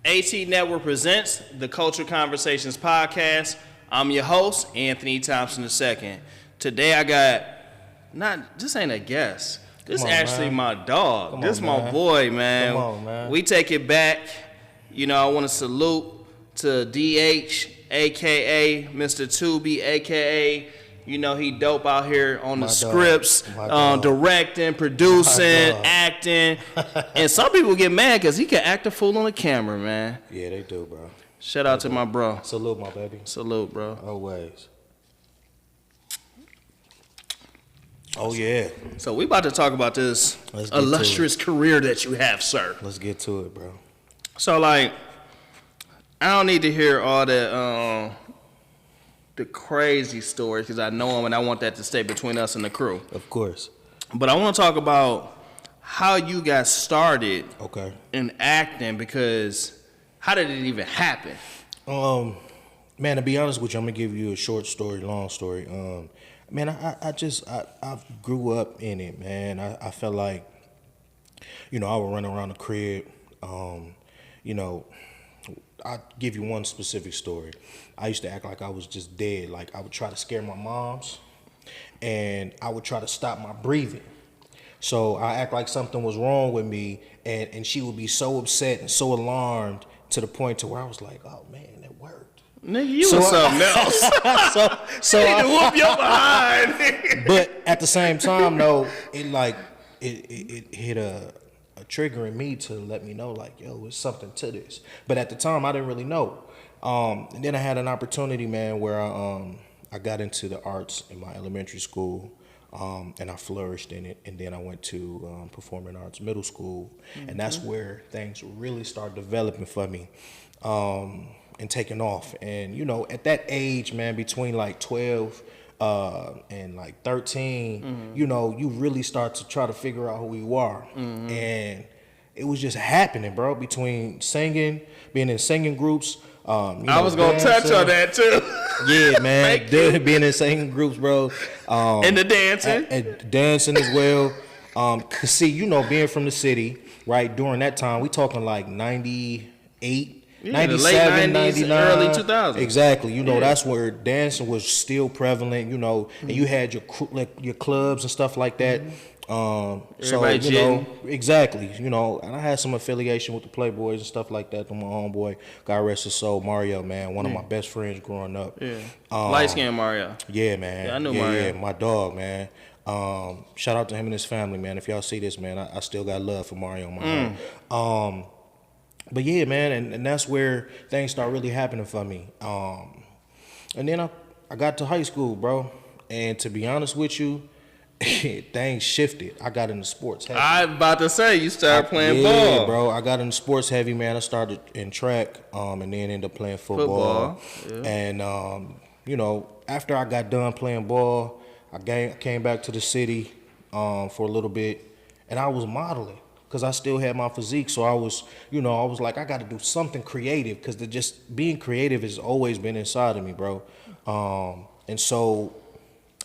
AT Network presents the Culture Conversations podcast. I'm your host, Anthony Thompson II. Today I got, this ain't a guest. This is actually my dog. This is my boy, man. Come on, man. We take it back. You know, I want to salute to DH, a.k.a. Mr. Tubi, a.k.a. You know, he dope out here on the scripts, directing, producing, acting. And some people get mad because he can act a fool on the camera, man. Yeah, they do, bro. Shout out to my bro. Salute, my baby. Salute, bro. Always. Oh, yeah. So we about to talk about this illustrious career that you have, sir. Let's get to it, bro. So, like, I don't need to hear all the crazy stories because I know them and I want that to stay between us and the crew. Of course. But I want to talk about how you got started in acting, because how did it even happen? Man, to be honest with you, I'm going to give you a short story, long story. Man, I grew up in it, man. I felt like, you know, I would run around the crib. You know, I'll give you one specific story. I used to act like I was just dead. Like, I would try to scare my moms, and I would try to stop my breathing. So I act like something was wrong with me, and she would be so upset and so alarmed to the point to where I was like, oh, man, that worked. Nigga, you was something else. so you need to whoop your behind. But at the same time, though, it hit a trigger in me to let me know, like, yo, there's something to this. But at the time, I didn't really know. And then I had an opportunity, man, where I got into the arts in my elementary school, and I flourished in it. And then I went to performing arts middle school, and that's where things really started developing for me and taking off. And, you know, at that age, man, between like 12 and like 13, you know, you really start to try to figure out who you are. And it was just happening, bro, between singing, being in singing groups. I was going to touch on that too. Yeah, man. Being in singing groups, bro. And the dancing. And dancing as well. Cause see, you know, being from the city, right, during that time, we talking like 98, 97, 99, early 2000s. Exactly. You know, that's where dancing was still prevalent, you know, and you had your clubs and stuff like that. So, you know, exactly, you know, and I had some affiliation with the Playboys and stuff like that. My homeboy, God rest his soul, Mario, man, one of my best friends growing up. Yeah. Light-skinned Mario. Yeah, man. Yeah, I knew Mario. Yeah, my dog, man. Shout out to him and his family, man. If y'all see this, man, I still got love for Mario in my heart. But yeah, man, and that's where things start really happening for me. And then I got to high school, bro. And to be honest with you, things shifted. I got into sports heavy. I was about to say, you started playing ball. Yeah, bro. I got into sports heavy, man. I started in track and then ended up playing football. Yeah. And, you know, after I got done playing ball, I came back to the city for a little bit, and I was modeling. Because I still had my physique, so I was like, I got to do something creative, because just being creative has always been inside of me, bro. And so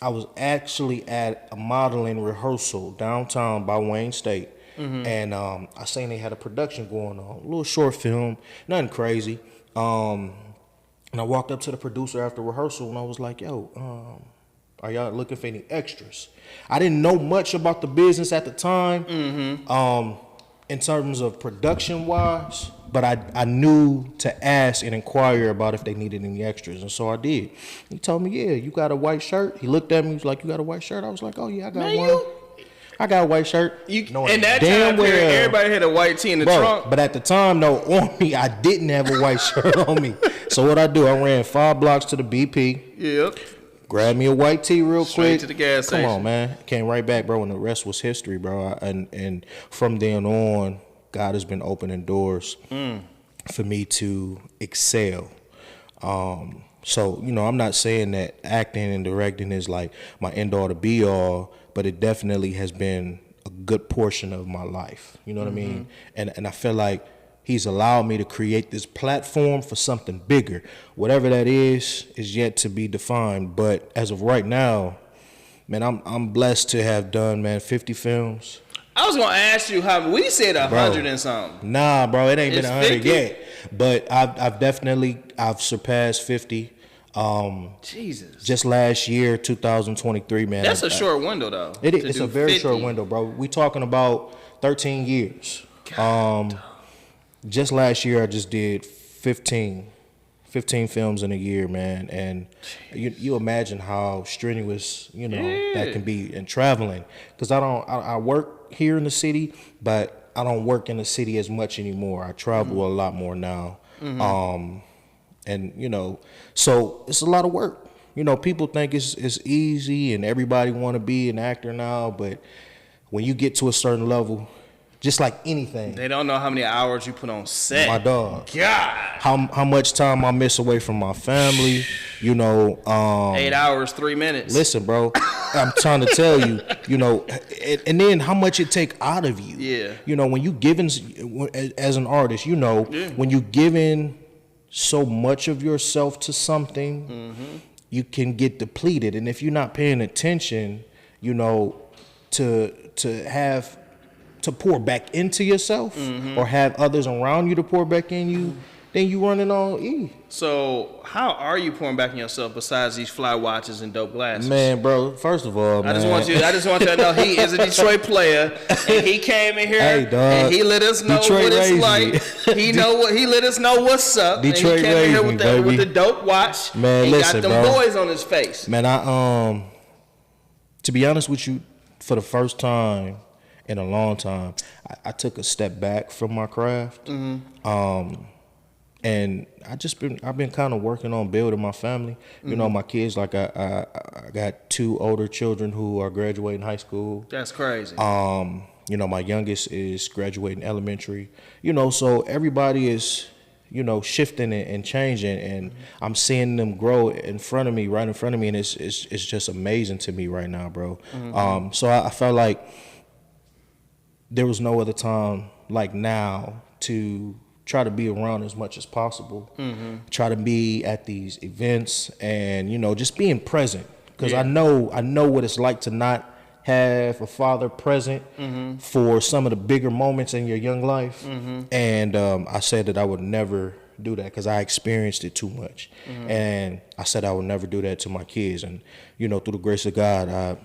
I was actually at a modeling rehearsal downtown by Wayne State, and I seen they had a production going on, a little short film, nothing crazy. And I walked up to the producer after rehearsal, and I was like, yo, are y'all looking for any extras? I didn't know much about the business at the time, in terms of production-wise, but I knew to ask and inquire about if they needed any extras, and so I did. He told me, yeah, you got a white shirt? He looked at me, he was like, you got a white shirt? I was like, oh, yeah, I got one. I got a white shirt. And that time period, everybody had a white tee in the trunk. But at the time, though, on me, I didn't have a white shirt on me. So what I do, I ran 5 blocks to the BP. Yep. Grabbed me a white tee real quick. Straight to the gas station. Come on, man. Came right back, bro, and the rest was history, bro. And from then on, God has been opening doors for me to excel. So, you know, I'm not saying that acting and directing is like my end all to be all, but it definitely has been a good portion of my life. You know what I mean? And I feel like He's allowed me to create this platform for something bigger. Whatever that is yet to be defined. But as of right now, man, I'm blessed to have done, man, 50 films. I was gonna ask you how we said 100 and something. Nah, bro, it ain't It's been 100 50? yet. But I've surpassed 50. Jesus. Just last year, 2023, man. That's a short window though. It's a very 50. Short window, bro. We talking about 13 years. Just last year, I just did 15 films in a year, man. And you imagine how strenuous, that can be in traveling. Because I work here in the city, but I don't work in the city as much anymore. I travel a lot more now. And, so it's a lot of work. People think it's easy and everybody want to be an actor now, but when you get to a certain level, just like anything. They don't know how many hours you put on set. My dog. God. How much time I miss away from my family, 8 hours, 3 minutes. Listen, bro, I'm trying to tell you, and then how much it take out of you. Yeah. When you giving, as an artist, when you giving so much of yourself to something, you can get depleted. And if you're not paying attention, to pour back into yourself or have others around you to pour back in you, then you running on E. So how are you pouring back in yourself besides these fly watches and dope glasses? Man, bro, first of all, I just want you to know he is a Detroit player, and he came in here and he let us know Detroit what it's like. He let us know what's up. Detroit and he came in here with the dope watch. Man, and listen, got them bro. boys on his face. Man, I to be honest with you, for the first time in a long time, I took a step back from my craft. And I've been kind of working on building my family. My kids, like I got 2 older children who are graduating high school. That's crazy. My youngest is graduating elementary. So everybody is, shifting and changing, and I'm seeing them grow right in front of me, and it's just amazing to me right now, bro. So I felt like there was no other time like now to try to be around as much as possible. Try to be at these events and, just being present. Because I know what it's like to not have a father present for some of the bigger moments in your young life. And I said that I would never do that because I experienced it too much. And I said I would never do that to my kids. And, through the grace of God, I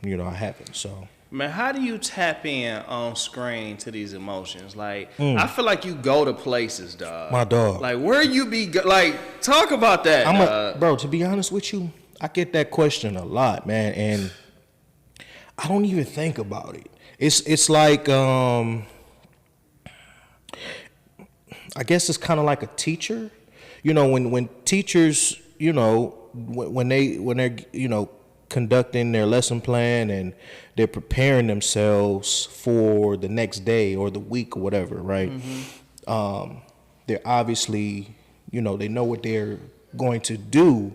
haven't, so... Man, how do you tap in on screen to these emotions? Like, I feel like you go to places, dog. My dog. Like, where you be, talk about that, bro, to be honest with you, I get that question a lot, man, and I don't even think about it. It's like, I guess it's kind of like a teacher. When teachers, when they're, conducting their lesson plan and they're preparing themselves for the next day or the week or whatever, right? They're obviously, they know what they're going to do.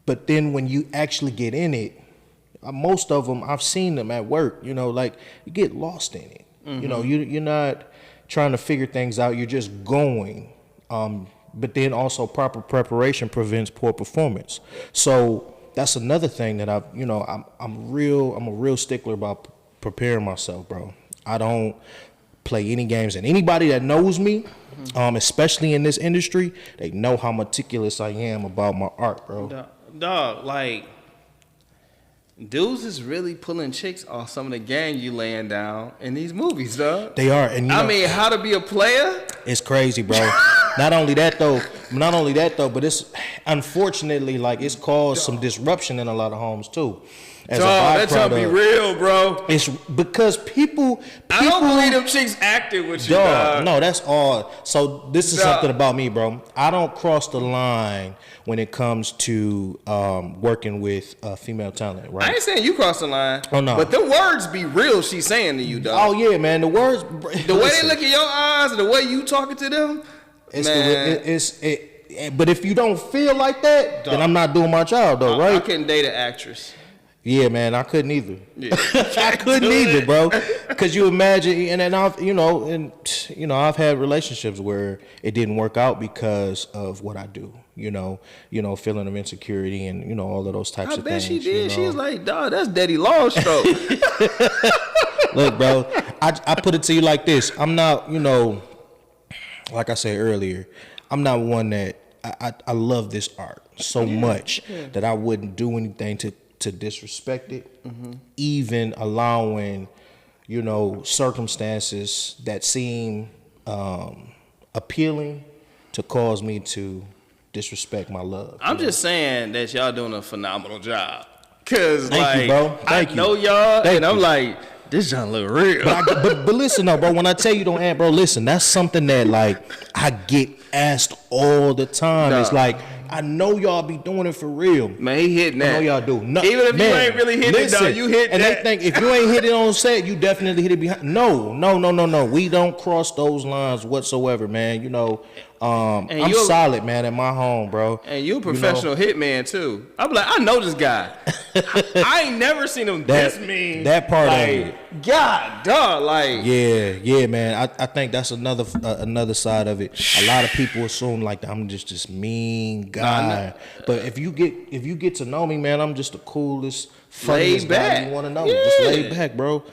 But then when you actually get in it, most of them, I've seen them at work, like you get lost in it. You're not trying to figure things out. You're just going. But then also proper preparation prevents poor performance. So that's another thing that I'm a real stickler about preparing myself, bro. I don't play any games, and anybody that knows me, especially in this industry, they know how meticulous I am about my art, bro. Dog, like, dudes is really pulling chicks off some of the game you laying down in these movies, dog. They are, and I mean, how to be a player? It's crazy, bro. Not only that though, but it's unfortunately like it's caused some disruption in a lot of homes too. As that trying to be real, bro. It's because people I don't believe them chicks acting with you, dog. No, that's all. So this is something about me, bro. I don't cross the line when it comes to working with female talent, right? I ain't saying you cross the line. Oh no. But the words be real she's saying to you, dog. Oh yeah, man. The words, the way they look in your eyes, the way you talking to them. But if you don't feel like that, then I'm not doing my job, though, right? I couldn't date an actress. Yeah, man, I couldn't either. Yeah. I couldn't either, bro. Because you imagine, and then I've had relationships where it didn't work out because of what I do. Feeling of insecurity and all of those types of things. I bet she did. She was like, dog, that's Daddy Long stroke. Look, bro, I put it to you like this. I'm not, like I said earlier, I'm not one that I love this art so much that I wouldn't do anything to disrespect it, even allowing, circumstances that seem appealing to cause me to disrespect my love. I'm just saying that y'all doing a phenomenal job. Cause Thank you, bro. I know y'all, and I'm like, this John look real. But listen though, bro. When I tell you don't add, bro, listen. That's something that like I get asked all the time. It's like I know y'all be doing it for real. Man, he hitting that. I know y'all do. No, even if you ain't really hitting it, though, you hit and that. And they think if you ain't hit it on set, you definitely hit it behind. No. We don't cross those lines whatsoever, man. I'm solid, man, at my home, bro. And you a professional hitman too. I'm like, I know this guy. I ain't never seen him this mean. That part like, of it. God, dog, like. Yeah, man. I think that's another side of it. A lot of people assume like I'm just this mean guy, but if you get to know me, man, I'm just the coolest, funniest guy you want to know. Yeah. Just laid back, bro.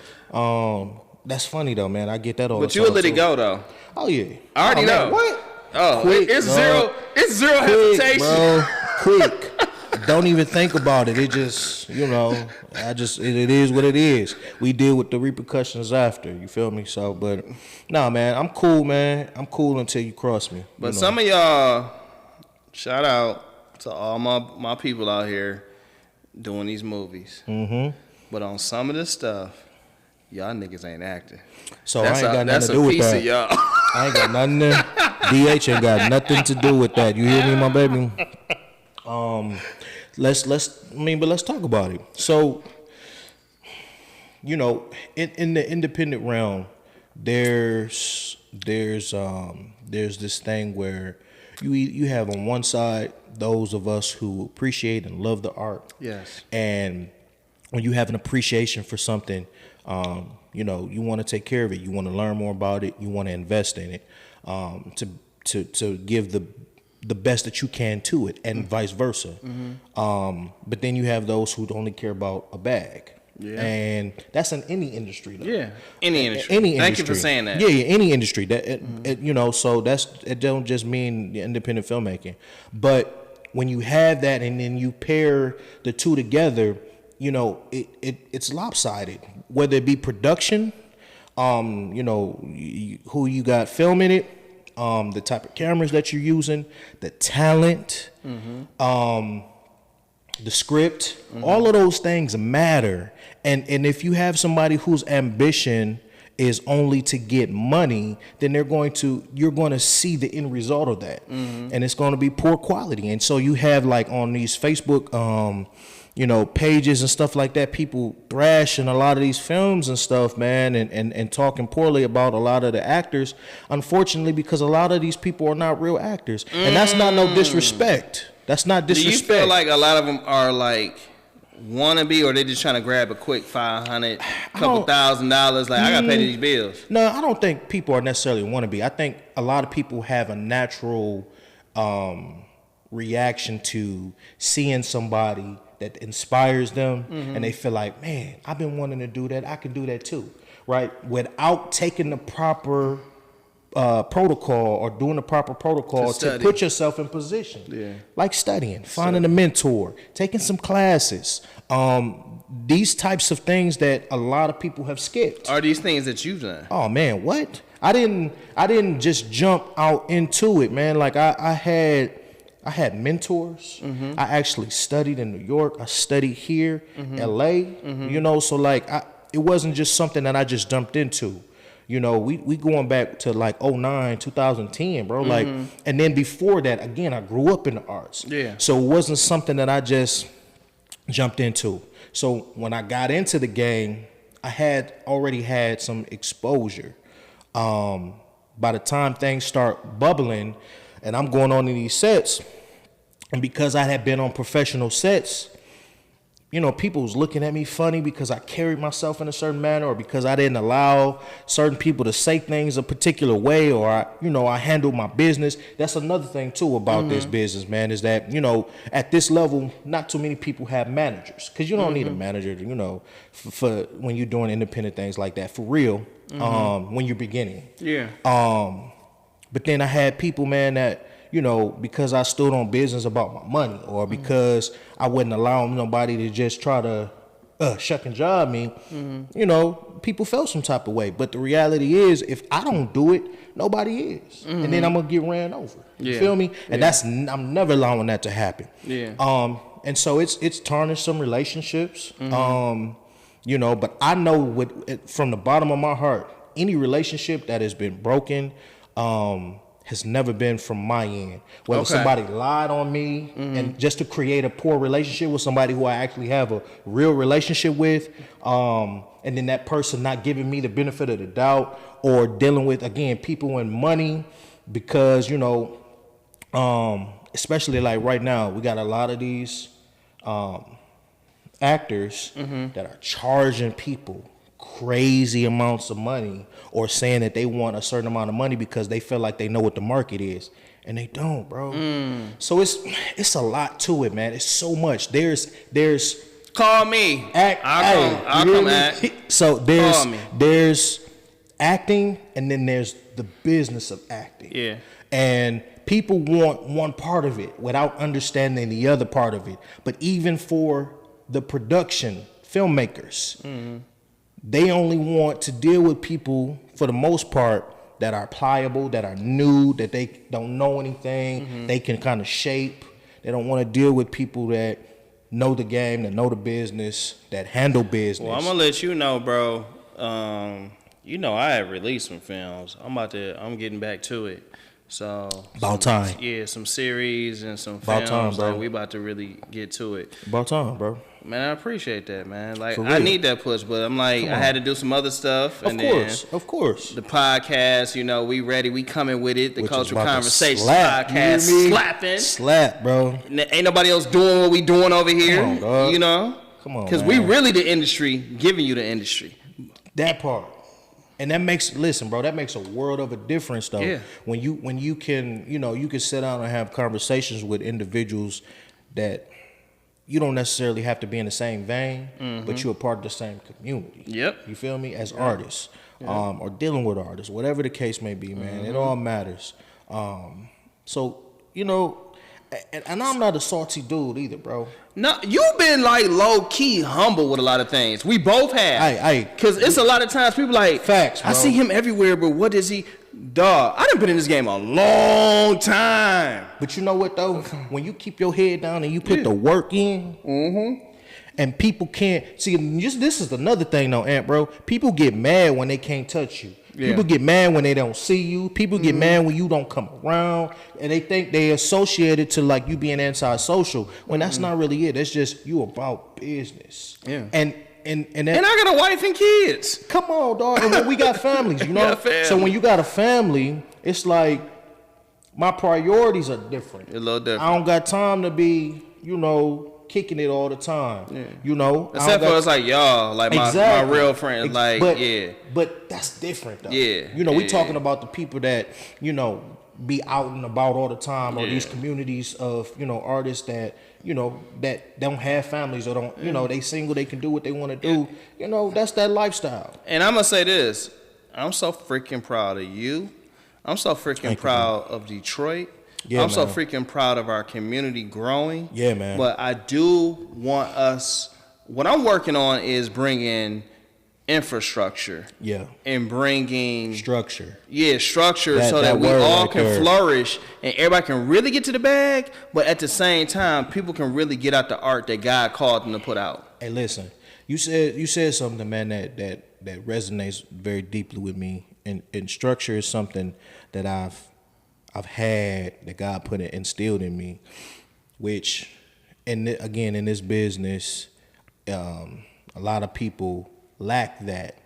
That's funny though, man. I get that all the time. But you let it go though. Oh yeah, I already know. Man, what? Oh, quick, it's bro. zero Quick, hesitation, bro. Quick. Don't even think about it. It just, it is what it is. We deal with the repercussions after. You feel me? So, but nah, man, I'm cool, man. I'm cool until you cross me. But some of y'all, shout out to all my people out here doing these movies. Mm-hmm. But on some of this stuff, y'all niggas ain't acting. So I ain't got nothing to do with that. That's a piece of y'all. I ain't got nothing to, DH ain't got nothing to do with that. You hear me, my baby? Let's talk about it. So, in the independent realm, there's this thing where you have on one side those of us who appreciate and love the art. Yes. And when you have an appreciation for something, you want to take care of it. You want to learn more about it. You want to invest in it, to give the best that you can to it, and vice versa. Mm-hmm. But then you have those who only care about a bag. Yeah. And that's in any industry, though. Yeah, any industry. Thank you for saying that. Yeah, any industry. That so it don't just mean the independent filmmaking, but when you have that and then you pair the two together, it's lopsided. Whether it be production, who you got filming it, the type of cameras that you're using, the talent, the script, all of those things matter. And if you have somebody whose ambition is only to get money, then you're going to see the end result of that. And it's going to be poor quality. And so you have like on these Facebook pages and stuff like that, people thrashing a lot of these films and stuff, man, and talking poorly about a lot of the actors, unfortunately, because a lot of these people are not real actors. And that's not no disrespect. That's not disrespect. Do you feel like a lot of them are like wannabe, or they just trying to grab a quick $500, couple $1,000, like I gotta pay these bills? No, I don't think people are necessarily wannabe. I think a lot of people have a natural reaction to seeing somebody that inspires them, and they feel like, man, I've been wanting to do that. I can do that too, right? Without taking the proper protocol or doing the proper protocol to put yourself in position. Yeah. Like studying, finding a mentor, taking some classes. These types of things that a lot of people have skipped. Are these things that you've done? Oh man, what? I didn't just jump out into it, man. Like I had mentors. I actually studied in New York. I studied here, LA. So like it wasn't just something that I just jumped into. We going back to like 2009, 2010, bro. Like, and then before that, again, I grew up in the arts. Yeah. So it wasn't something that I just jumped into. So when I got into the game, I had already had some exposure. By the time things start bubbling and I'm going on in these sets, and because I had been on professional sets, people was looking at me funny because I carried myself in a certain manner, or because I didn't allow certain people to say things a particular way, or I handled my business. That's another thing too about this business, man, is that, at this level, not too many people have managers, because you don't need a manager, for when you're doing independent things like that, for real, when you're beginning. Yeah. But then I had people, man, that, because I stood on business about my money, or because I wouldn't allow nobody to just try to shuck and jive me, people felt some type of way. But the reality is, if I don't do it, nobody is. And then I'm going to get ran over. You feel me? And I'm never allowing that to happen. Yeah. And so it's tarnished some relationships, but I know from the bottom of my heart, any relationship that has been broken, has never been from my end. Whether somebody lied on me and just to create a poor relationship with somebody who I actually have a real relationship with, and then that person not giving me the benefit of the doubt, or dealing with, again, people and money, because, especially like right now, we got a lot of these actors that are charging people crazy amounts of money, or saying that they want a certain amount of money because they feel like they know what the market is, and they don't, bro. So it's a lot to it, man. It's so much. There's Call me. I'll come act. So there's acting, and then there's the business of acting. Yeah. And people want one part of it without understanding the other part of it. But even for the production filmmakers, they only want to deal with people, for the most part, that are pliable, that are new, that they don't know anything, they can kind of shape. They don't want to deal with people that know the game, that know the business, that handle business. Well, I'm gonna let you know, bro. I have released some films. I'm getting back to it. So about time. Yeah, some series and some about films. Time, bro. Like, we about to really get to it. About time, bro. Man, I appreciate that, man. Like, I need that push, but I'm like, I had to do some other stuff. Of course. The podcast, we ready. We coming with it. The Which Cultural Conversation slap, podcast, slapping. Slap, bro. Ain't nobody else doing what we doing over here. Come on, dog. Come on, because we really the industry, giving you the industry. That part. And that makes a world of a difference, though. Yeah. When you can, you can sit down and have conversations with individuals that you don't necessarily have to be in the same vein, but you're a part of the same community. Yep. You feel me? As artists, or dealing with artists, whatever the case may be, man. It all matters. So, and I'm not a salty dude either, bro. No, you've been like low key humble with a lot of things. We both have. Because it's a lot of times people like, facts, bro. I see him everywhere, but what is he? Dog, I done been in this game a long time. But you know what, though? When you keep your head down and you put the work in, and people can't see, this is another thing, though, Ant, bro. People get mad when they can't touch you. Yeah. People get mad when they don't see you. People get mad when you don't come around, and they think they associate it to like you being antisocial, when that's not really it. It's just you about business. Yeah. And I got a wife and kids. Come on, dog. And when we got families, So when you got a family, it's like my priorities are different. A little different. I don't got time to be, kicking it all the time. Yeah. Except for it's like y'all, like my real friends, But that's different, though. Yeah. We talking about the people that, be out and about all the time, or these communities of, artists that, that don't have families, or don't, they single, they can do what they want to do. That's that lifestyle. And I'm going to say this. I'm so freaking proud of you. I'm so freaking proud of Detroit. Yeah, I'm so freaking proud of our community growing. Yeah, man. But I do want what I'm working on is bringing infrastructure. Yeah. And bringing structure. Yeah, structure, so that we all can flourish and everybody can really get to the bag, but at the same time, people can really get out the art that God called them to put out. Hey, listen, you said something, man, that resonates very deeply with me. And structure is something that I've had, that God instilled in me, which, again, in this business, a lot of people lack that.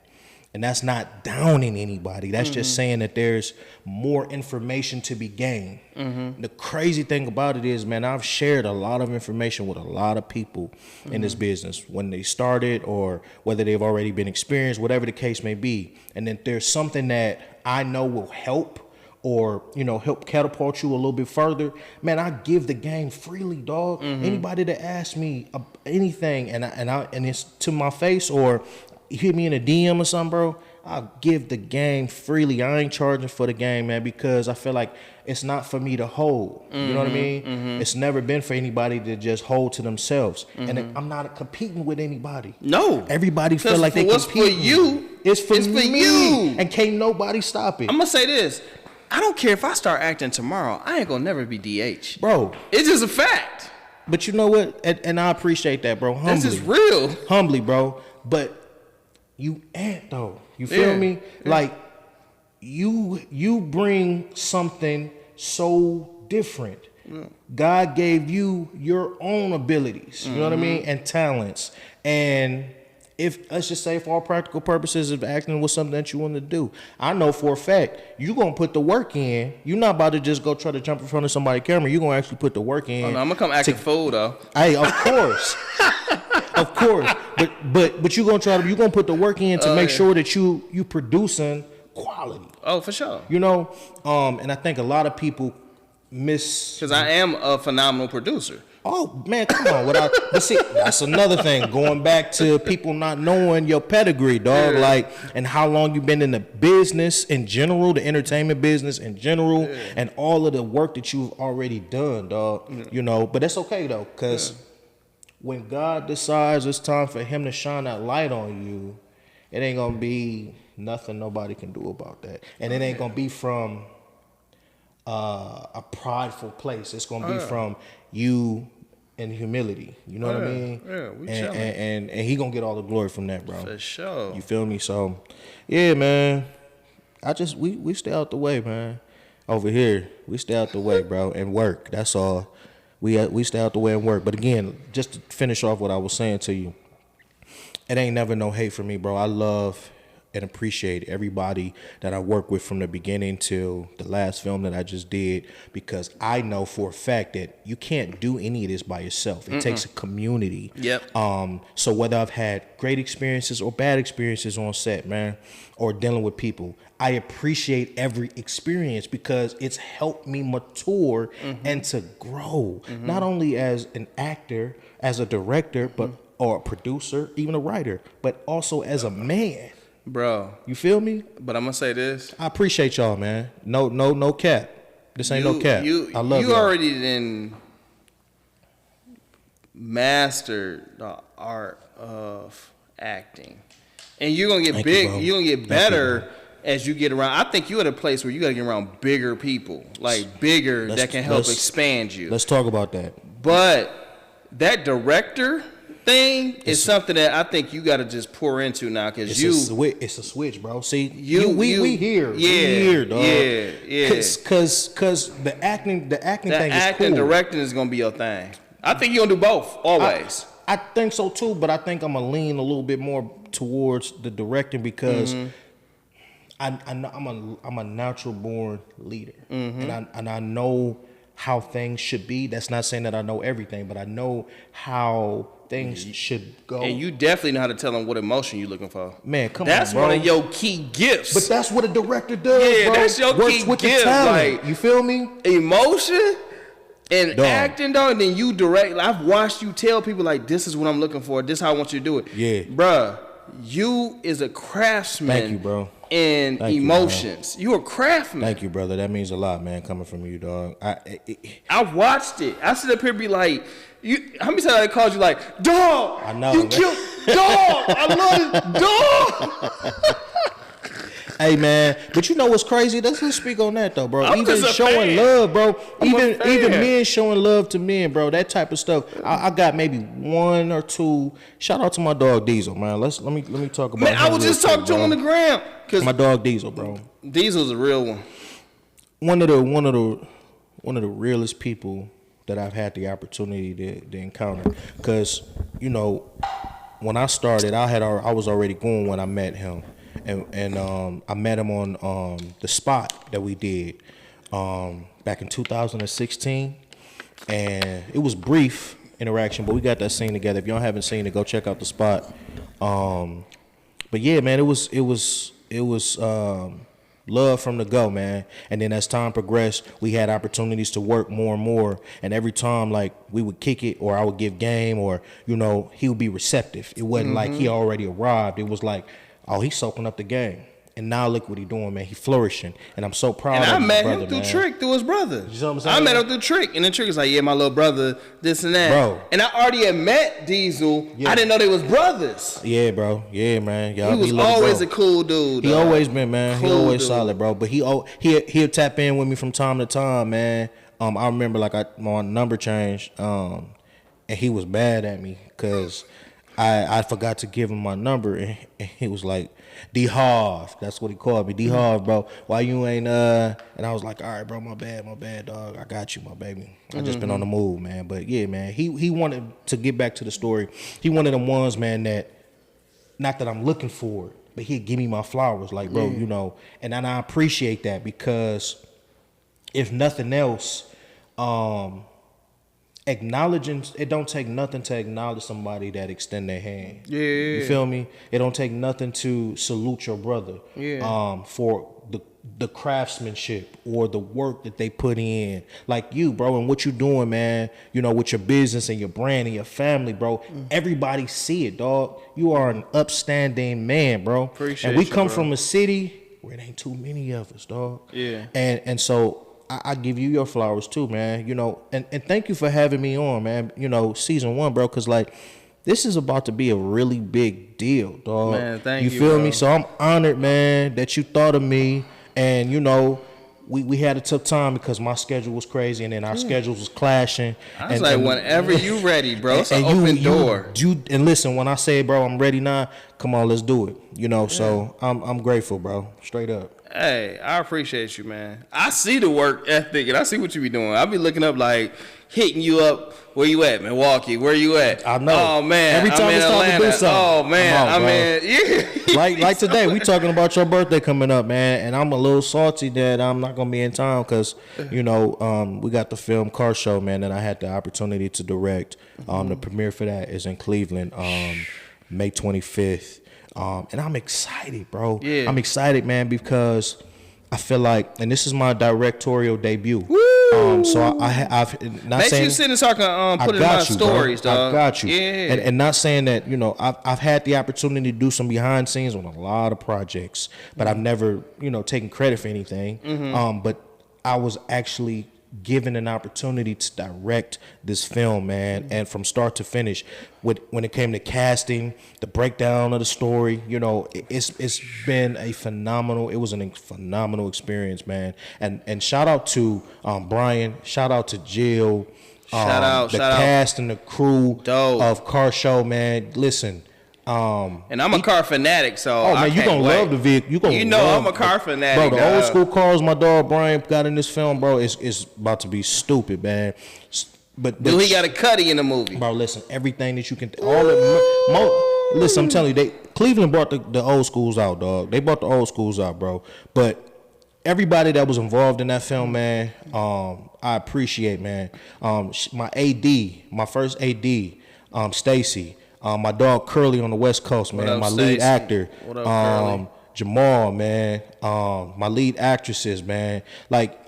And that's not downing anybody. That's just saying that there's more information to be gained. The crazy thing about it is, man, I've shared a lot of information with a lot of people in this business when they started or whether they've already been experienced, whatever the case may be. And then there's something that I know will help or, you know, help catapult you a little bit further, man, I give the game freely, dog. Anybody that asks me anything and it's to my face or hit me in a DM or something, bro, I'll give the game freely. I ain't charging for the game, man, because I feel like it's not for me to hold. You know what I mean? It's never been for anybody to just hold to themselves. And I'm not competing with anybody. No. Everybody feel like they what's compete. For you, it's for me. You. And can't nobody stop it. I'm going to say this. I don't care if I start acting tomorrow. I ain't going to never be DH. Bro. It's just a fact. But you know what? And I appreciate that, bro. Humbly. This is real. Humbly, bro. But you ain't, though. You feel me? Yeah. Like, you bring something so different. God gave you your own abilities. You know what I mean? And talents. And if, let's just say for all practical purposes, if acting was something that you want to do, I know for a fact you're going to put the work in. You're not about to just go try to jump in front of somebody's camera. You're going to actually put the work in. Oh, no, I'm going to come act a fool, though. Hey, of course. Of course. But you're going to put the work in to make sure that you producing quality. Oh, for sure. You know, and I think a lot of people because I am a phenomenal producer. Oh, man, come on. But see, that's another thing. Going back to people not knowing your pedigree, dog. Yeah. Like, and how long you've been in the business in general, the entertainment business in general, and all of the work that you've already done, dog. Yeah. You know, but that's okay, though, because when God decides it's time for him to shine that light on you, it ain't going to be nothing nobody can do about that. And it ain't going to be from a prideful place. It's going to be from you and humility. You know what I mean? Yeah, we and he gonna get all the glory from that, bro. For sure. You feel me? So, yeah, man. We stay out the way, man. Over here, we stay out the way, bro, and work. That's all. We stay out the way and work. But again, just to finish off what I was saying to you, it ain't never no hate for me, bro. I love and appreciate everybody that I work with from the beginning till the last film that I just did, because I know for a fact that you can't do any of this by yourself. It takes a community. Yep. So whether I've had great experiences or bad experiences on set, man, or dealing with people, I appreciate every experience because it's helped me mature and to grow, not only as an actor, as a director, but or a producer, even a writer, but also as a man. Bro, you feel me? But I'm gonna say this. I appreciate y'all, man. No cap. This ain't no cap. I love you. You already then mastered the art of acting, and you're gonna get big. You're gonna get better as you get around. I think you're at a place where you gotta get around bigger people, like bigger that can help expand you. Let's talk about that. But that director thing is something that I think you got to just pour into now, because it's a switch, bro. See, we here, yeah, we here, dog. Yeah. Because the acting thing is cool. Directing is gonna be your thing. I think you're gonna do both always. I think so too, but I think I'm gonna lean a little bit more towards the directing because I'm a natural born leader, and I know how things should be. That's not saying that I know everything, but I know how things should go. And you definitely know how to tell them what emotion you're looking for. Man, come on, that's bro. One of your key gifts. But that's what a director does, bro. That's your Works key with gift. The talent. Like, you feel me? Emotion and acting, dog. And then you direct. I've watched you tell people, like, this is what I'm looking for. This is how I want you to do it. Yeah. Bruh, you is a craftsman. Thank you, bro. And emotions. You a craftsman. Thank you, brother. That means a lot, man, coming from you, dog. I watched it. I sit up here and be like, how many times I called you like, dog? I know. You killed dog. I love it, dog. Hey, man, but you know what's crazy? Let's speak on that, though, bro. I'm even showing love, bro. Even men showing love to men, bro. That type of stuff. I got maybe one or two. Shout out to my dog Diesel, man. Let me talk about. Man, I was just talking to him on the ground. My dog Diesel, bro. Diesel's a real one. One of the realest people that I've had the opportunity to encounter. Because, you know, when I started, I was already going when I met him. and I met him on the spot that we did back in 2016, and it was brief interaction, but we got that scene together. If y'all haven't seen it, go check out the spot. But yeah, man, it was love from the go, man. And then as time progressed, we had opportunities to work more and more. And every time, like, we would kick it, or I would give game, or, you know, he would be receptive. It wasn't like he already arrived. It was like, oh, he's soaking up the game. And now look what he's doing, man. He flourishing. And I'm so proud of him. And I met brother, him through man. Trick, through his brother. You know what I'm saying? I met him through Trick. And then Trick was like, yeah, my little brother, this and that. Bro. And I already had met Diesel. Yeah. I didn't know they was brothers. Yeah, bro. Yeah, man. He was always a cool dude. He always been, man. Cool he always dude. Solid, bro. But he'll tap in with me from time to time, man. I remember, like, my number changed, and he was mad at me because I forgot to give him my number, and he was like, D Harv, that's what he called me. D Harv, bro. Why you ain't and I was like, all right, bro, my bad, dog. I got you, my baby. I just been on the move, man. But yeah, man, he wanted to get back to the story. He one of them ones, man, that not that I'm looking for it, but he'd give me my flowers, like, bro, you know. And I appreciate that, because if nothing else, acknowledging, it don't take nothing to acknowledge somebody that extend their hand. Yeah. You feel me? It don't take nothing to salute your brother. Yeah. For the craftsmanship or the work that they put in. Like you, bro, and what you doing, man, you know, with your business and your brand and your family, bro. Everybody see it, dog. You are an upstanding man, bro. Appreciate and we you, come bro. From a city where it ain't too many of us, dog. Yeah. And so I give you your flowers too, man. You know, and thank you for having me on, man. You know, season 1, bro, because, like, this is about to be a really big deal, dog. Man, thank you, feel bro. me? So I'm honored, man, that you thought of me. And, you know, we had a tough time because my schedule was crazy, and then our schedules was clashing. I was whenever you ready, bro. It's an open door. And listen, when I say, bro, I'm ready now, come on, let's do it. You know, so I'm grateful, bro. Straight up. Hey, I appreciate you, man. I see the work ethic, and I see what you be doing. I be looking up, like, hitting you up. Where you at, Milwaukee? Where you at? I know. Oh, man. Every time it's time to do something. Oh, man. Yeah. like today, we talking about your birthday coming up, man, and I'm a little salty that I'm not going to be in town because, you know, we got the film Car Show, man, and I had the opportunity to direct. The premiere for that is in Cleveland, May 25th. And I'm excited, bro. Yeah. I'm excited, man, because I feel like, and this is my directorial debut. Woo! So I've not make saying, sure you sit and so I can put it in my stories, bro. dog. I got you. Yeah. And not saying that, you know, I've had the opportunity to do some behind scenes on a lot of projects, but I've never, you know, taken credit for anything. But I was actually given an opportunity to direct this film, man, and from start to finish, when it came to casting, the breakdown of the story, you know, it's been a phenomenal. It was a phenomenal experience, man. And shout out to Brian, shout out to Jill, the cast and the crew of Car Show, man. Listen. And I'm a car fanatic, so man, you gonna love the vehicle. I'm a car fanatic, bro. The old school cars my dog Brian got in this film, bro, is about to be stupid, man. But he got a cutty in the movie, bro. Listen, everything that you can, listen, I'm telling you, Cleveland brought the old schools out, dog. They brought the old schools out, bro. But everybody that was involved in that film, man, I appreciate, man. My AD, my first AD, Stacy. My dog Curly on the West Coast, man. Up, my Stacey? lead actor, What up, Curly? Jamal, man. My lead actresses, man. Like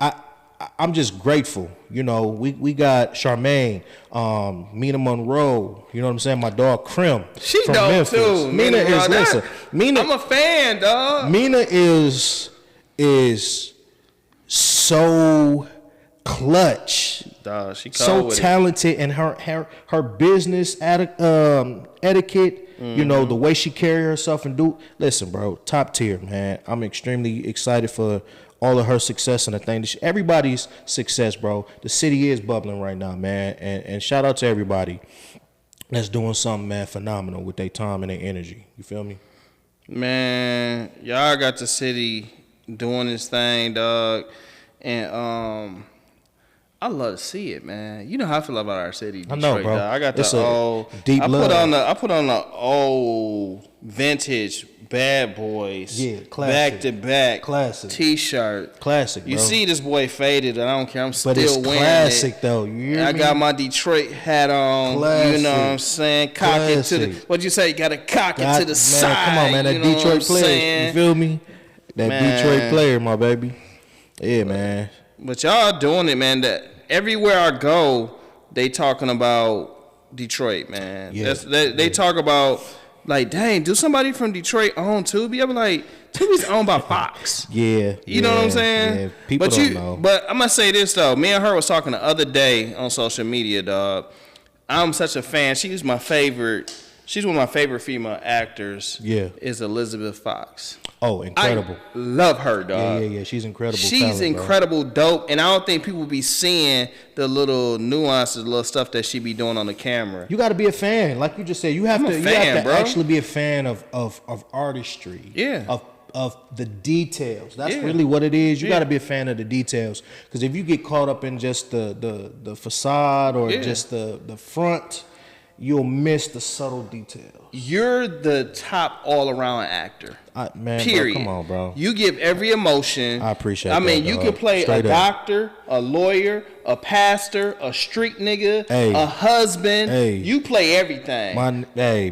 I'm just grateful. You know, we got Charmaine, Mina Monroe. You know what I'm saying? My dog Krim. She from dope Memphis. too. Mina is listen. Mina, I'm a fan, dog. Mina is so clutch. Dog, she so talented, and her business etiquette, you know, the way she carry herself and do. Listen, bro, top tier, man. I'm extremely excited for all of her success and the thing that everybody's success, bro. The city is bubbling right now, man, and shout out to everybody that's doing something, man, phenomenal with their time and their energy. You feel me? Man, y'all got the city doing this thing, dog, and I love to see it, man. You know how I feel about our city, Detroit. I know, bro. Dog. I got it's the old deep love. I put on the old vintage Bad Boys, classic. back to back, classic T-shirt, classic. Bro. You see this boy faded. I don't care. I'm still wearing classic, it. Though. You hear I me? got my Detroit hat on. Classic. You know what I'm saying? Cock it to the. What'd you say? You got to cock it to the side. Come on, man. That Detroit player. You feel me? That Detroit player, my baby. Yeah, man. But y'all doing it, man. That everywhere I go, they talking about Detroit, man. Yeah. They talk about, like, dang, do somebody from Detroit own Tubi? I'm like, Tubi's owned by Fox. Yeah. You know what I'm saying? Yeah. People don't know. But I'm going to say this, though. Me and her was talking the other day on social media, dog. I'm such a fan. She's my favorite. She's one of my favorite female actors. Yeah. Is Elizabeth Fox. Oh, incredible. I love her, dog. Yeah. She's incredible. She's incredible, dope. And I don't think people be seeing the little nuances, little stuff that she be doing on the camera. You got to be a fan. Like you just said, you have to actually be a fan of artistry. Yeah. Of the details. That's really what it is. You got to be a fan of the details. Because if you get caught up in just the facade or just the front, you'll miss the subtle details. You're the top all-around actor. Man, period. Bro, come on, bro. You give every emotion. I appreciate that. I mean, you can play a doctor, a lawyer, a pastor, a street nigga, a husband. You play everything. Man.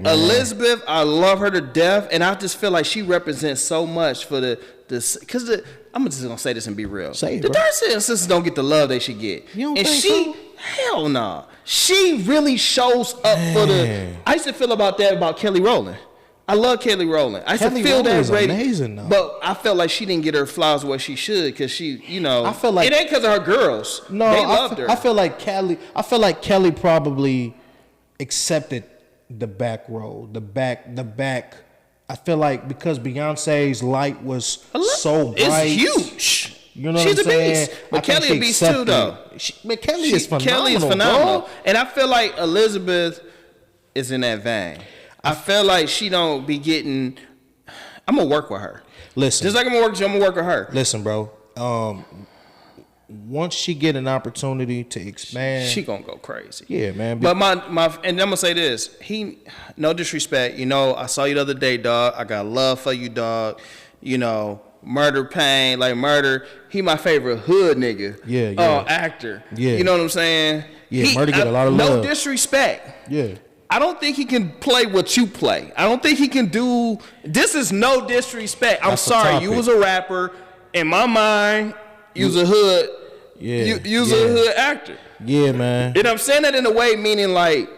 Elizabeth, I love her to death, and I just feel like she represents so much for because I'm just gonna say this and be real. Say it, the Darcy and sisters don't get the love they should get. You don't and think she, so? hell no. Nah. She really shows up for the. I used to feel about Kelly Rowland. I love Kelly Rowland. I used to feel that rating, amazing, though. But I felt like she didn't get her flowers where she should because she, I feel like it ain't because of her girls. No, they loved her. I feel like Kelly probably accepted the back row, the back. I feel like because Beyonce's light was so bright, it's huge. You know She's what I'm saying? Beast. But Kelly a beast too, though. Kelly is phenomenal. Bro. And I feel like Elizabeth is in that vein. I feel like she don't be getting. I'm gonna work with her. Listen, just like I'm gonna work with her. Listen, bro. Once she get an opportunity to expand, she gonna go crazy. Yeah, man. But my and I'm gonna say this. No disrespect. You know, I saw you the other day, dog. I got love for you, dog. You know. Murder Pain, like Murder, he my favorite hood nigga. Yeah. Actor. Yeah. You know what I'm saying? Yeah, Murder get a lot of love. No disrespect. Yeah. I don't think he can play what you play. I don't think he can do. This is no disrespect. I'm sorry. You was a rapper. In my mind, you was a hood. Yeah. You was a hood actor. Yeah, man. And I'm saying that in a way, meaning like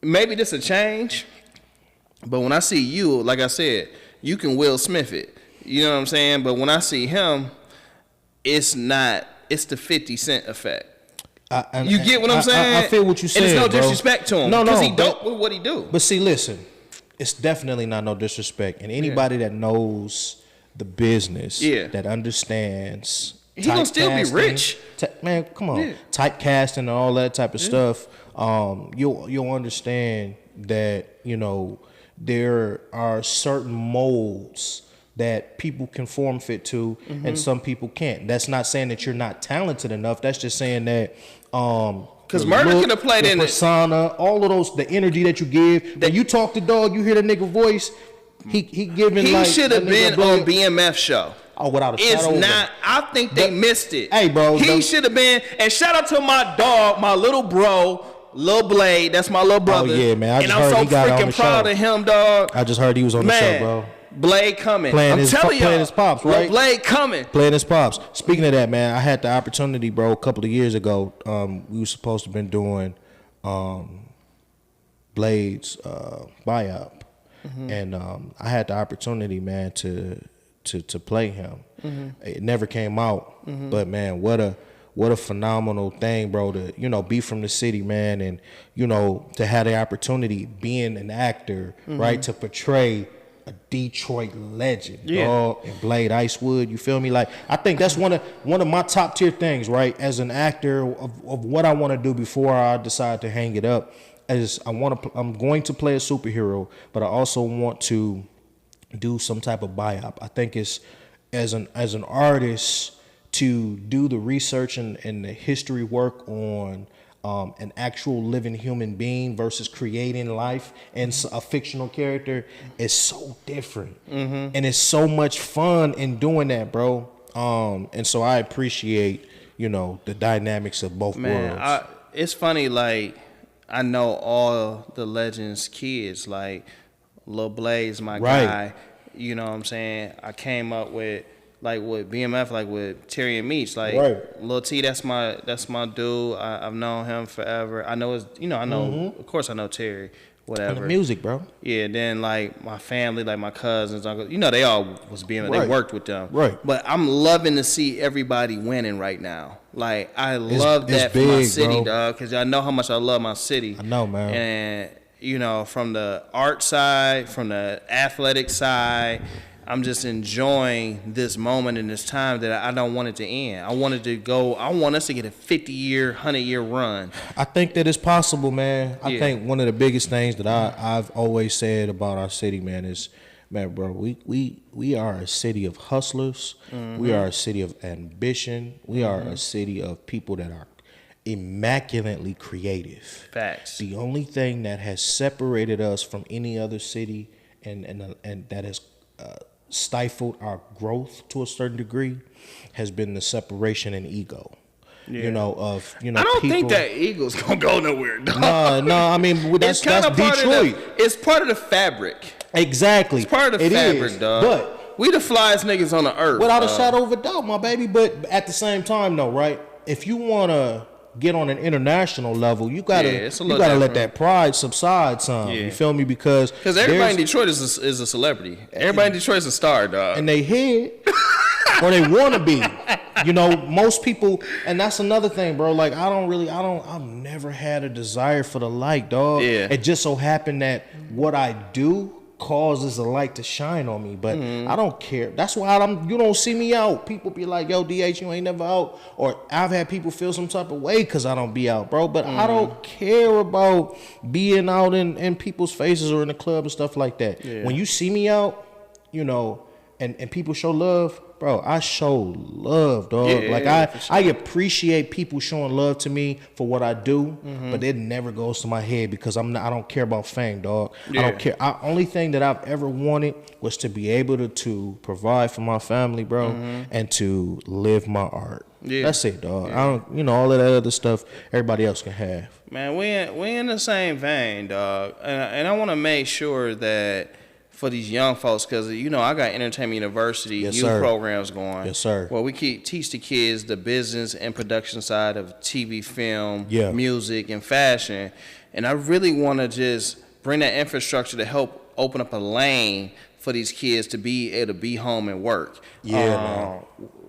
maybe this a change. But when I see you, like I said, you can Will Smith it. You know what I'm saying? But when I see him, it's the 50 Cent effect. You get what I'm saying? I feel what you saying, and it's no disrespect to him. Because he dope with what he do. But see, listen, it's definitely not no disrespect. And anybody that knows the business, that understands, he gonna still be rich. Man, come on, typecasting and all that type of stuff. You'll understand that there are certain molds that people can form fit to, and some people can't. That's not saying that you're not talented enough. That's just saying that because Murder could have played in persona, all of those, the energy that you give. When you talk to dog, you hear the nigga voice. He giving. He should have been on BMF show. Oh, without a shadow. It's not. I think they missed it. Hey, bro. He should have been. And shout out to my dog, my little bro, Lil Blade. That's my little brother. Oh yeah, man. And I'm so freaking proud of him, dog. I just heard he was on the show, bro. Blade coming. Playing his pops, right? Blade coming. Playing his pops. Speaking of that, man, I had the opportunity, bro, a couple of years ago. We were supposed to have been doing Blade's biop. And I had the opportunity, man, to play him. It never came out. But man, what a phenomenal thing, bro, to, be from the city, man, and, to have the opportunity being an actor, right, to portray a Detroit legend, dog, and Blade Icewood. You feel me? Like, I think that's one of my top tier things, right? As an actor, of what I want to do before I decide to hang it up, is I'm going to play a superhero, but I also want to do some type of biop. I think it's as an artist to do the research and the history work on an actual living human being versus creating life and a fictional character is so different. And it's so much fun in doing that, bro. And so I appreciate, the dynamics of both worlds. It's funny, like, I know all the Legends kids, like Lil Blaze, my guy. You know what I'm saying? I came up with BMF, like with Terry and Meech, like Lil T. That's my dude. I've known him forever. I know of course I know Terry. Whatever. And the music, bro. Yeah. Then like my family, like my cousins, uncles, they all was BMF. They worked with them. Right. But I'm loving to see everybody winning right now. Like I love that for my city, dog, because I know how much I love my city. I know, man. And from the art side, from the athletic side, I'm just enjoying this moment and this time that I don't want it to end. I want us to get a 50-year, 100-year run. I think that it's possible, man. I think one of the biggest things that I've always said about our city, man, is, man, bro, we are a city of hustlers. We are a city of ambition. We are a city of people that are immaculately creative. Facts. The only thing that has separated us from any other city and that has stifled our growth to a certain degree has been the separation and ego. I don't think that ego's gonna go nowhere. Dog. No. I mean, that's Detroit. It's part of the fabric. Exactly. It's part of the fabric, dog. But we the flyest niggas on the earth. Without a shadow of a doubt, my baby. But at the same time, though, right? If you wanna get on an international level, you gotta let that pride subside some. You feel me? Because everybody in Detroit is a celebrity. Everybody in Detroit is a star, dog. And they hid or they want to be. Most people, and that's another thing, bro. Like I've never had a desire for the light, dog. Yeah. It just so happened that what I do causes the light to shine on me, but I don't care. That's why you don't see me out. People be like, yo, DH, you ain't never out. Or I've had people feel some type of way because I don't be out, bro. But I don't care about being out in people's faces or in the club and stuff like that. When you see me out, and people show love, bro, I show love, dog. I appreciate people showing love to me for what I do, but it never goes to my head because I don't care about fame, dog. I don't care. Only thing that I've ever wanted was to be able to provide for my family, bro, and to live my art. That's it, dog. I don't, all of that other stuff everybody else can have. Man, we in the same vein, dog, and I want to make sure that for these young folks, because I got Entertainment University youth programs going. Yes, sir. Well, we teach the kids the business and production side of TV, film, music, and fashion. And I really want to just bring that infrastructure to help open up a lane for these kids to be able to be home and work. Man.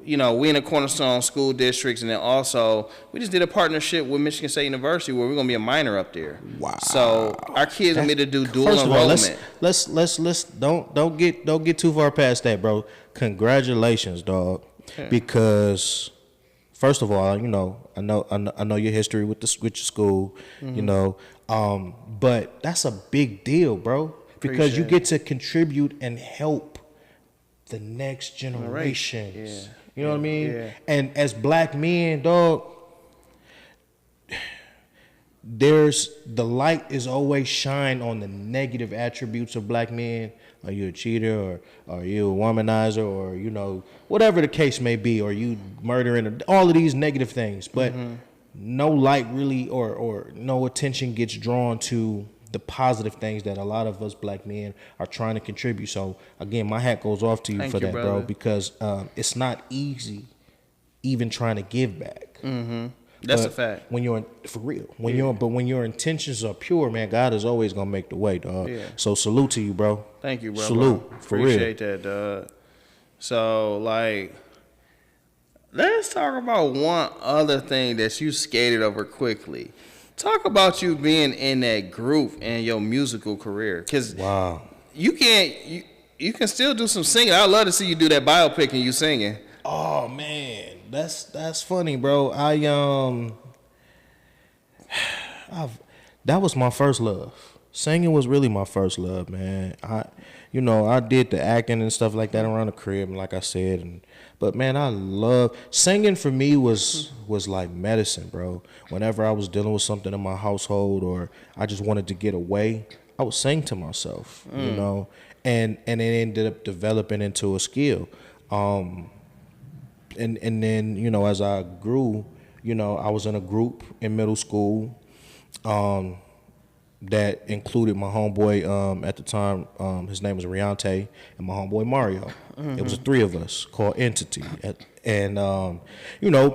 We in the Cornerstone school districts, and then also we just did a partnership with Michigan State University where we're gonna be a minor up there. Wow! So our kids gonna be able to do dual enrollment. Let's don't get too far past that, bro. Congratulations, dog. Yeah. Because first of all, I know your history with your school, but that's a big deal, bro. Because you get to contribute and help the next generation. Yeah. You know what I mean? Yeah. And as black men, dog, the light is always shine on the negative attributes of black men. Are you a cheater, or are you a womanizer, or whatever the case may be, or you murdering, all of these negative things. But no light really or no attention gets drawn to the positive things that a lot of us black men are trying to contribute. So again, my hat goes off to you for that, bro, because it's not easy even trying to give back. That's a fact. When you're for real, when your intentions are pure, man, God is always gonna make the way, dog. Yeah. So salute to you, bro. Thank you, bro. Salute, for real. Appreciate that, dog. So let's talk about one other thing that you skated over quickly. Talk about you being in that group and your musical career, because you can still do some singing. I'd love to see you do that biopic and you singing. Oh man, that's funny, bro. That was my first love. Singing was really my first love, man. I did the acting and stuff like that around the crib, and like I said, but man, I love singing. For me was like medicine, bro. Whenever I was dealing with something in my household, or I just wanted to get away, I would sing to myself, and it ended up developing into a skill. And then as I grew, I was in a group in middle school. That included my homeboy at the time. His name was Riante, and my homeboy Mario. It was the three of us called Entity. And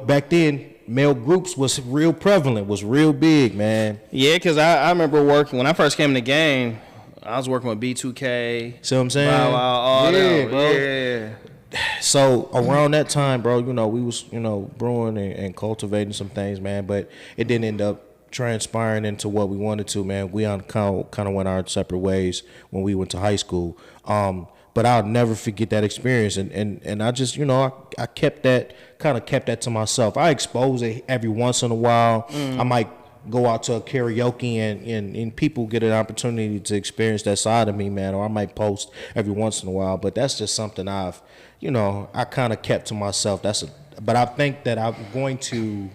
back then, male groups was real prevalent, was real big, man. Yeah, because I remember working, when I first came in the game, I was working with B2K. See what I'm saying? Wow, all yeah, them. Bro. Yeah. So around that time, bro, we was, brewing and cultivating some things, man, but it didn't end up transpiring into what we wanted to, man. We kind of went our separate ways when we went to high school. But I'll never forget that experience, and I just I kept that to myself. I expose it every once in a while. I might go out to a karaoke and people get an opportunity to experience that side of me, man. Or I might post every once in a while, but that's just something I kind of kept to myself. But I think that I'm going to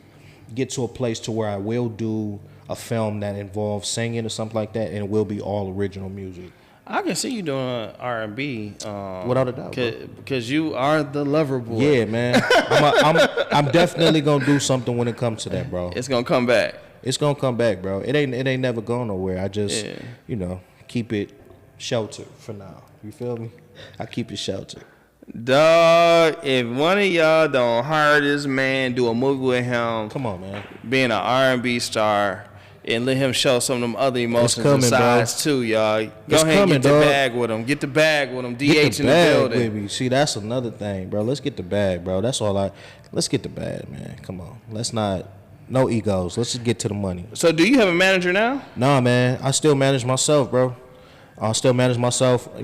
get to a place to where I will do a film that involves singing or something like that, and it will be all original music. I can see you doing R&B. Without a doubt, because you are the lover boy. Yeah, man. I'm definitely gonna do something when it comes to that, bro. It's gonna come back. It's gonna come back, bro. It ain't never going nowhere. I just keep it sheltered for now. You feel me? I keep it sheltered. Dog, if one of y'all don't hire this man, do a movie with him, come on, man, being an R&B star, and let him show some of them other emotions and sides too, y'all. Go ahead and get the bag with him. Get the bag with him. DH in the building. With me. See, that's another thing, bro. Let's get the bag, bro. That's all let's get the bag, man. Come on. Let's not, no egos. Let's just get to the money. So do you have a manager now? Nah, man. I still manage myself, bro. I still manage myself. Are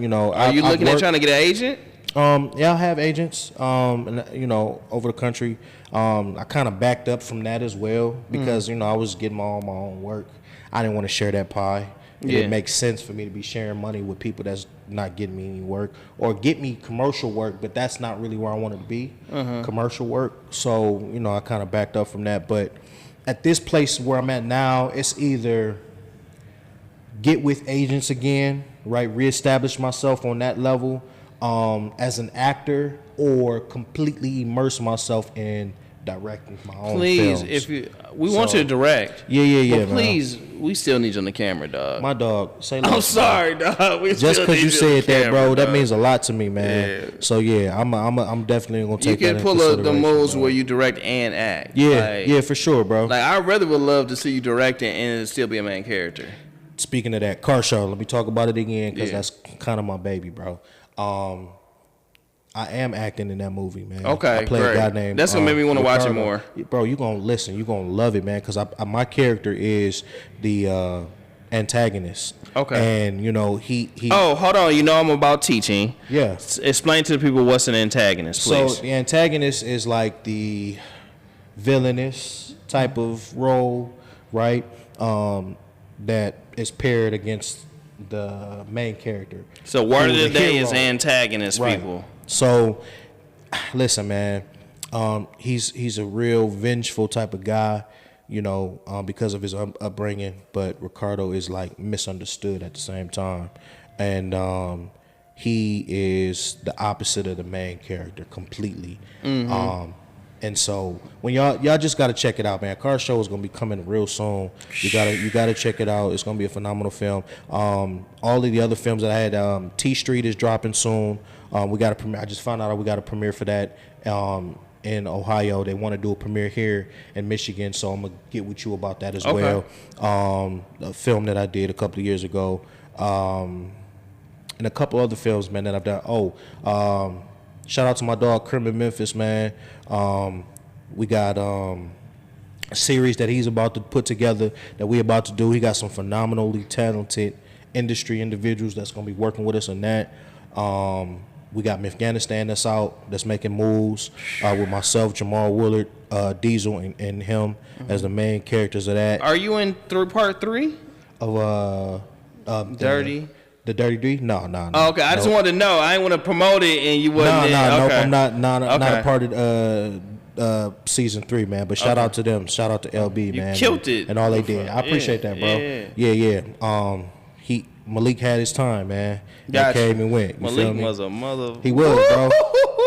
you looking at trying to get an agent? Yeah, I have agents, over the country. I kind of backed up from that as well because, I was getting my own work. I didn't want to share that pie. It didn't make sense for me to be sharing money with people that's not getting me any work or get me commercial work, but that's not really where I wanted to be, commercial work. So, I kind of backed up from that. But at this place where I'm at now, it's either get with agents again, right, reestablish myself on that level, as an actor, or completely immerse myself in directing my own films. Please, we want you to direct. Yeah, but please, we still need you on the camera, dog. My dog, say less. I'm sorry, dog. Just because you said that, bro, that means a lot to me, man. Yeah. So yeah, I'm definitely gonna take that into consideration. You can pull up the moves where you direct and act. Yeah, for sure, bro. Like I would love to see you directing and still be a main character. Speaking of that, Car Show, let me talk about it again because that's kind of my baby, bro. I am acting in that movie, man. Okay, I play a guy named. That's gonna make me want to watch it more, bro. You gonna listen? You gonna love it, man? Because my character is the antagonist. Okay, and he. Oh, hold on. I'm about teaching. Yeah. Explain to the people what's an antagonist, please. So the antagonist is like the villainous type of role, right? That is paired against the main character. So word of the day is antagonist, right. People. So listen, man, he's a real vengeful type of guy, because of his upbringing, but Ricardo is like misunderstood at the same time, and he is the opposite of the main character completely. And so when y'all just gotta check it out, man. Car Show is gonna be coming real soon. You gotta check it out. It's gonna be a phenomenal film. All of the other films that I had, T Street is dropping soon. We got a premiere. I just found out we got a premiere for that in Ohio. They want to do a premiere here in Michigan, so I'm gonna get with you about that as well. A film that I did a couple of years ago, and a couple other films, man, that I've done. Shout out to my dog Crim in Memphis, man. We got a series that he's about to put together that we about to do. He got some phenomenally talented industry individuals that's going to be working with us on that. We got Afghanistan that's out, that's making moves with myself, Jamal Willard, Diesel, and him as the main characters of that. Are you in part 3? Of Dirty. The Dirty D? No. Oh, okay, I just wanted to know. I didn't want to promote it, and you wasn't. No. Okay. I'm not a part of season 3, man. But shout out to them. Shout out to LB, man. You killed it. And all they did. I appreciate that, bro. Yeah. Malik had his time, man. That came and went. You Malik was a mother. He was, bro.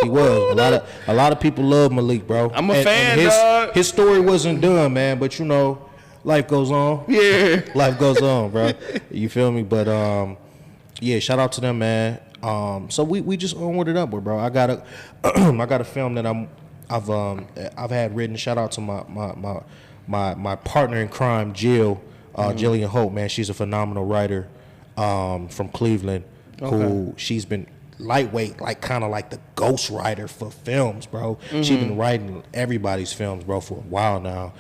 He was. A lot of people love Malik, bro. I'm a fan, dog. His story wasn't done, man. But you know, life goes on. Yeah. Life goes on, bro. You feel me? But yeah, shout out to them, man. So we just onward it upward, bro. I got a film that I've had written. Shout out to my partner in crime, Jill, Jillian Hope, man. She's a phenomenal writer from Cleveland, who she's been lightweight, like kind of like the ghost writer for films, bro. She's been writing everybody's films, bro, for a while now.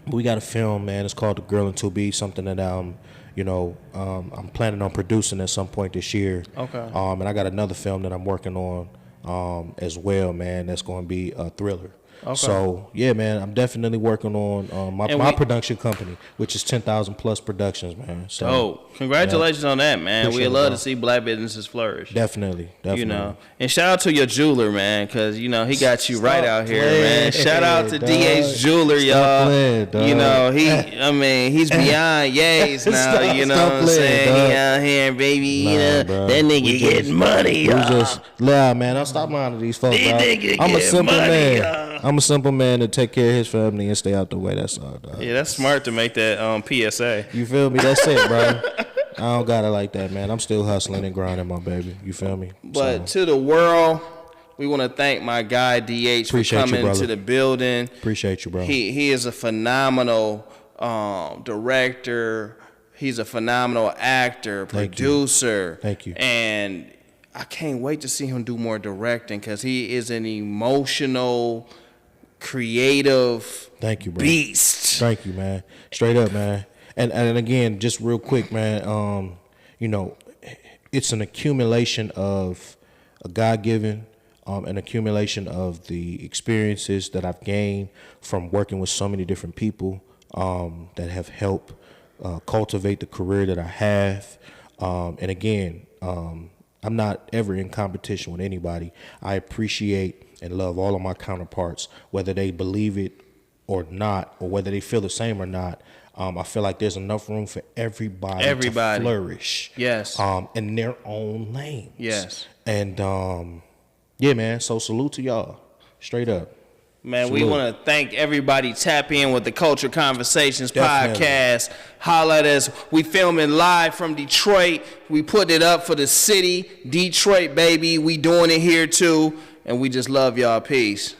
We got a film, man. It's called The Girl in 2B, something that I'm planning on producing at some point this year. Okay. And I got another film that I'm working on as well, man. That's going to be a thriller. Okay. So yeah, man, I'm definitely working on my production company, which is 10,000 Plus Productions, man. So congratulations on that, man. We love to see black businesses flourish. Definitely. You know, and shout out to your jeweler, man, because you know he got you right out here, man. Shout out to DH Jeweler, y'all. You know he's beyond yays now. You know what I'm saying? He out here, baby. You know that nigga getting money. Man, I'll stop lying to these folks, bro. I'm a simple man. I'm a simple man to take care of his family and stay out the way. That's all, dog. Yeah, that's smart to make that PSA. You feel me? That's it, bro. I don't got it like that, man. I'm still hustling and grinding, my baby. You feel me? But to the world, we want to thank my guy DH for coming to the building. Appreciate you, bro. He is a phenomenal director. He's a phenomenal actor, producer. Thank you. And I can't wait to see him do more directing because he is an emotional, creative beast. Thank you, man. Straight up, man. And again, just real quick, man, you know, it's an accumulation of a God-given, an accumulation of the experiences that I've gained from working with so many different people that have helped cultivate the career that I have. And again, I'm not ever in competition with anybody. I appreciate and love all of my counterparts, whether they believe it or not, or whether they feel the same or not. I feel like there's enough room for everybody to flourish. Yes. In their own lanes. Yes. And yeah, man. So salute to y'all. Straight up. Man, salute. We want to thank everybody. Tap in with the Culture Conversations podcast. Holla at us. We filming live from Detroit. We put it up for the city. Detroit, baby. We doing it here too. And we just love y'all. Peace.